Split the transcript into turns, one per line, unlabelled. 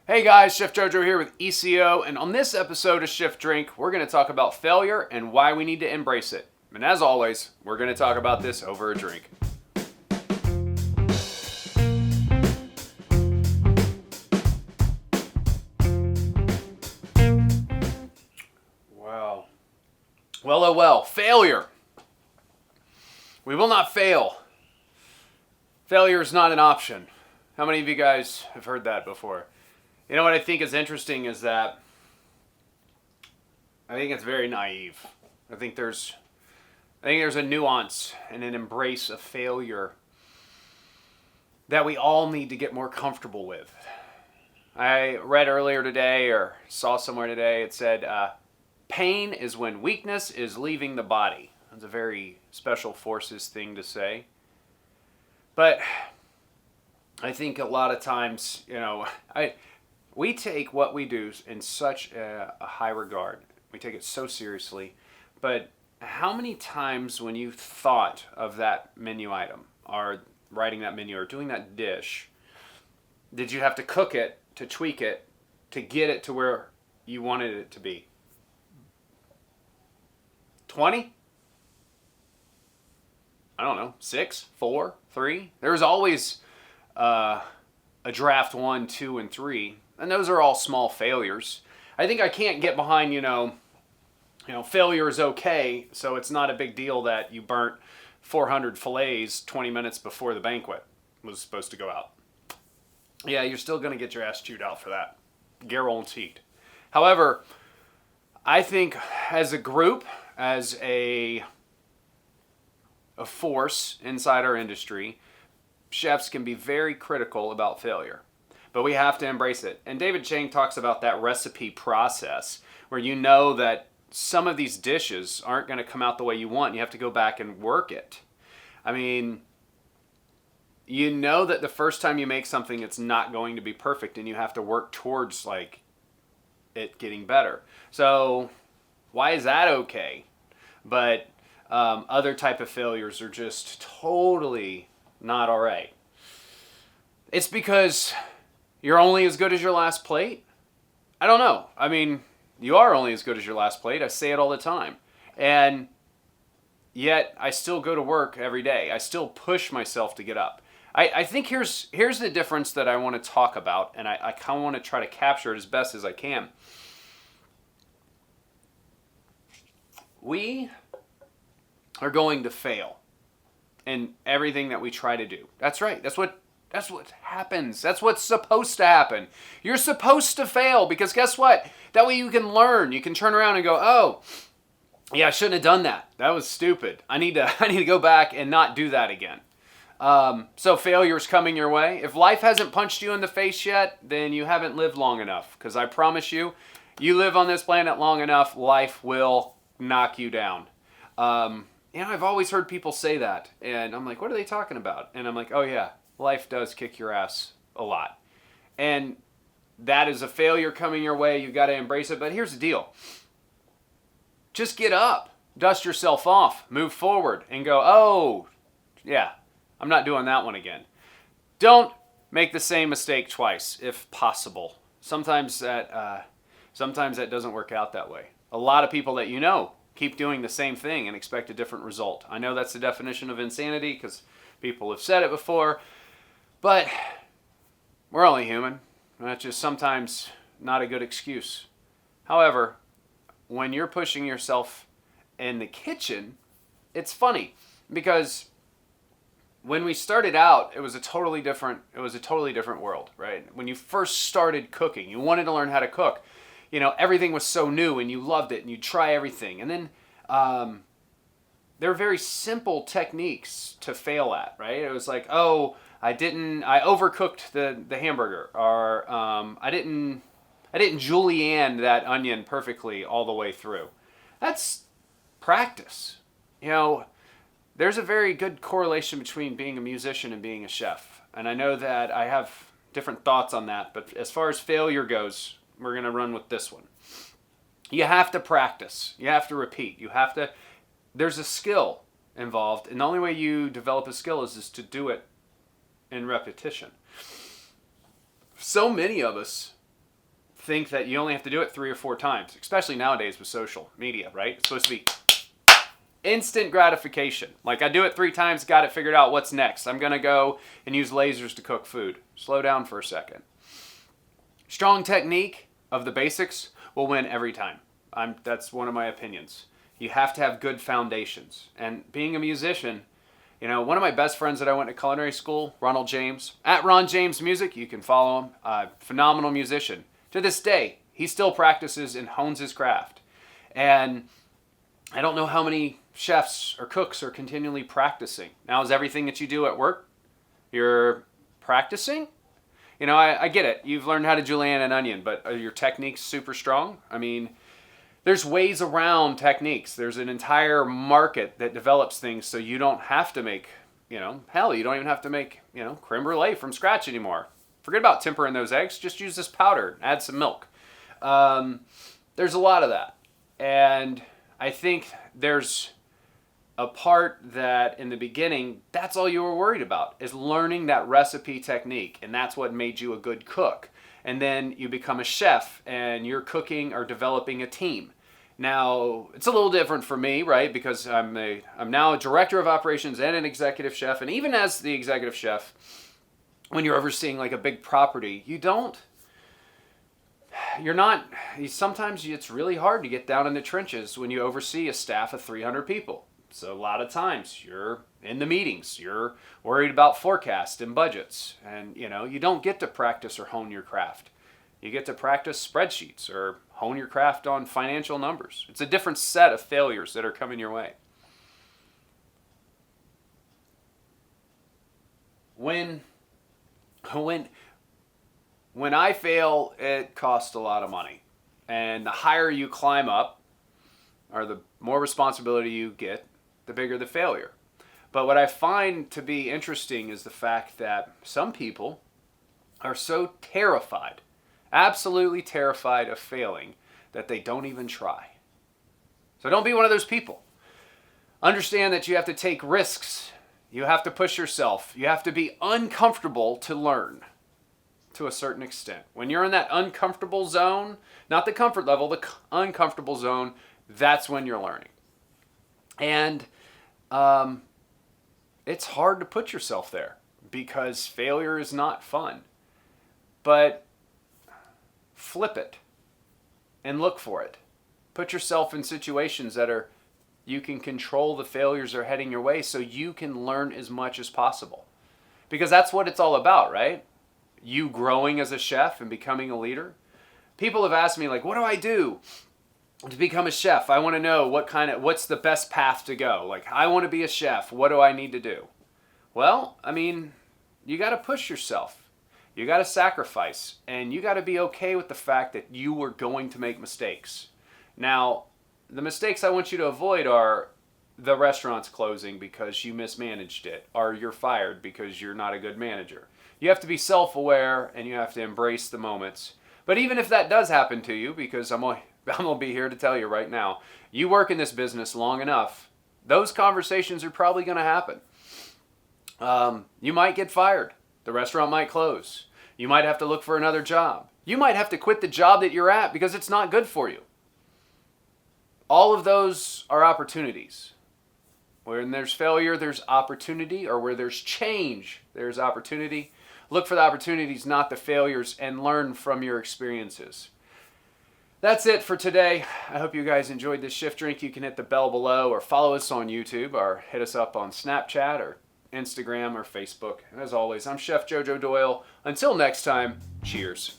Hey guys, Chef Jojo here with ECO, and on this episode of Shift Drink, we're going to talk about failure and why we need to embrace it. And as always, we're going to talk about this over a drink. Wow. Well, failure. We will not fail. Failure is not an option. How many of you guys have heard that before? You know what I think is interesting is that I think it's very naive. I think there's a nuance and an embrace of failure that we all need to get more comfortable with. I read earlier today or saw somewhere today, it said, pain is when weakness is leaving the body. That's a very special forces thing to say. But I think a lot of times, we take what we do in such a high regard. We take it so seriously. But how many times when you thought of that menu item or writing that menu or doing that dish, did you have to cook it, to tweak it, to get it to where you wanted it to be? 20? I don't know, 6, 4, 3? There's always a draft 1, 2, and 3. And those are all small failures. I think I can't get behind, failure is okay, so it's not a big deal that you burnt 400 fillets 20 minutes before the banquet was supposed to go out. Yeah, you're still going to get your ass chewed out for that. Guaranteed. However, I think as a group, as a force inside our industry, chefs can be very critical about failure. But we have to embrace it. And David Chang talks about that recipe process where you know that some of these dishes aren't going to come out the way you want. You have to go back and work it. I mean, you know that the first time you make something, it's not going to be perfect and you have to work towards it getting better. So why is that okay? But other type of failures are just totally not all right. It's because you're only as good as your last plate? I don't know. I mean, you are only as good as your last plate. I say it all the time. And yet, I still go to work every day. I still push myself to get up. I think here's the difference that I want to talk about, and I kind of want to try to capture it as best as I can. We are going to fail in everything that we try to do. That's right. That's what happens. That's what's supposed to happen. You're supposed to fail because guess what? That way you can learn. You can turn around and go, oh, yeah, I shouldn't have done that. That was stupid. I need to go back and not do that again. So failure's coming your way. If life hasn't punched you in the face yet, then you haven't lived long enough. Because I promise you, you live on this planet long enough, life will knock you down. I've always heard people say that. And I'm like, what are they talking about? And I'm like, oh yeah. Life does kick your ass a lot. And that is a failure coming your way. You got to embrace it. But here's the deal. Just get up. Dust yourself off. Move forward. And go, oh, yeah, I'm not doing that one again. Don't make the same mistake twice, if possible. Sometimes that doesn't work out that way. A lot of people that you know keep doing the same thing and expect a different result. I know that's the definition of insanity because people have said it before. But we're only human. That's just sometimes not a good excuse. However, when you're pushing yourself in the kitchen, it's funny because when we started out, it was a totally different world, right? When you first started cooking, you wanted to learn how to cook. Everything was so new and you loved it and you try everything. And then there were very simple techniques to fail at, right? It was like, oh, I overcooked the hamburger, or I didn't julienne that onion perfectly all the way through. That's practice. There's a very good correlation between being a musician and being a chef. And I know that I have different thoughts on that, but as far as failure goes, we're going to run with this one. You have to practice. You have to repeat. There's a skill involved, and the only way you develop a skill is to do it in repetition. So many of us think that you only have to do it 3 or 4 times, especially nowadays with social media, right? It's supposed to be instant gratification. Like, I do it 3 times, got it figured out, what's next? I'm going to go and use lasers to cook food. Slow down for a second. Strong technique of the basics will win every time. That's one of my opinions. You have to have good foundations. And being a musician, you know, one of my best friends that I went to culinary school, Ronald James, at Ron James Music, you can follow him, phenomenal musician. To this day, he still practices and hones his craft. And I don't know how many chefs or cooks are continually practicing. Now, is everything that you do at work, you're practicing? You know, I get it. You've learned how to julienne an onion, but are your techniques super strong? I mean, there's ways around techniques. There's an entire market that develops things so you don't have to make, you know, hell, you don't even have to make, you know, creme brulee from scratch anymore. Forget about tempering those eggs. Just use this powder. Add some milk. There's a lot of that. And I think there's a part that in the beginning, that's all you were worried about, is learning that recipe technique. And that's what made you a good cook. And then you become a chef and you're cooking or developing a team. Now, it's a little different for me, right? Because I'm now a director of operations and an executive chef. And even as the executive chef, when you're overseeing like a big property, sometimes it's really hard to get down in the trenches when you oversee a staff of 300 people. So a lot of times you're in the meetings, you're worried about forecasts and budgets, and you know, you don't get to practice or hone your craft. You get to practice spreadsheets or hone your craft on financial numbers. It's a different set of failures that are coming your way. When I fail, it costs a lot of money. And the higher you climb up, or the more responsibility you get, the bigger the failure. But what I find to be interesting is the fact that some people are so terrified, absolutely terrified of failing, that they don't even try. So don't be one of those people. Understand that you have to take risks. You have to push yourself. You have to be uncomfortable to learn to a certain extent. When you're in that uncomfortable zone, not the comfort level, the uncomfortable zone, that's when you're learning. And it's hard to put yourself there because failure is not fun. But flip it and look for it. Put yourself in situations that you can control the failures that are heading your way so you can learn as much as possible. Because that's what it's all about, right? You growing as a chef and becoming a leader. People have asked me, like, what do I do to become a chef? I want to know what's the best path to go. Like, I want to be a chef. What do I need to do? Well, I mean, you got to push yourself. You got to sacrifice. And you got to be okay with the fact that you are going to make mistakes. Now, the mistakes I want you to avoid are the restaurant's closing because you mismanaged it, or you're fired because you're not a good manager. You have to be self-aware and you have to embrace the moments. But even if that does happen to you, because I'm going to be here to tell you right now, you work in this business long enough, those conversations are probably going to happen. You might get fired. The restaurant might close. You might have to look for another job. You might have to quit the job that you're at because it's not good for you. All of those are opportunities. When there's failure, there's opportunity, or where there's change, there's opportunity. Look for the opportunities, not the failures, and learn from your experiences. That's it for today. I hope you guys enjoyed this shift drink. You can hit the bell below or follow us on YouTube or hit us up on Snapchat or Instagram or Facebook. And as always, I'm Chef Jojo Doyle. Until next time, cheers.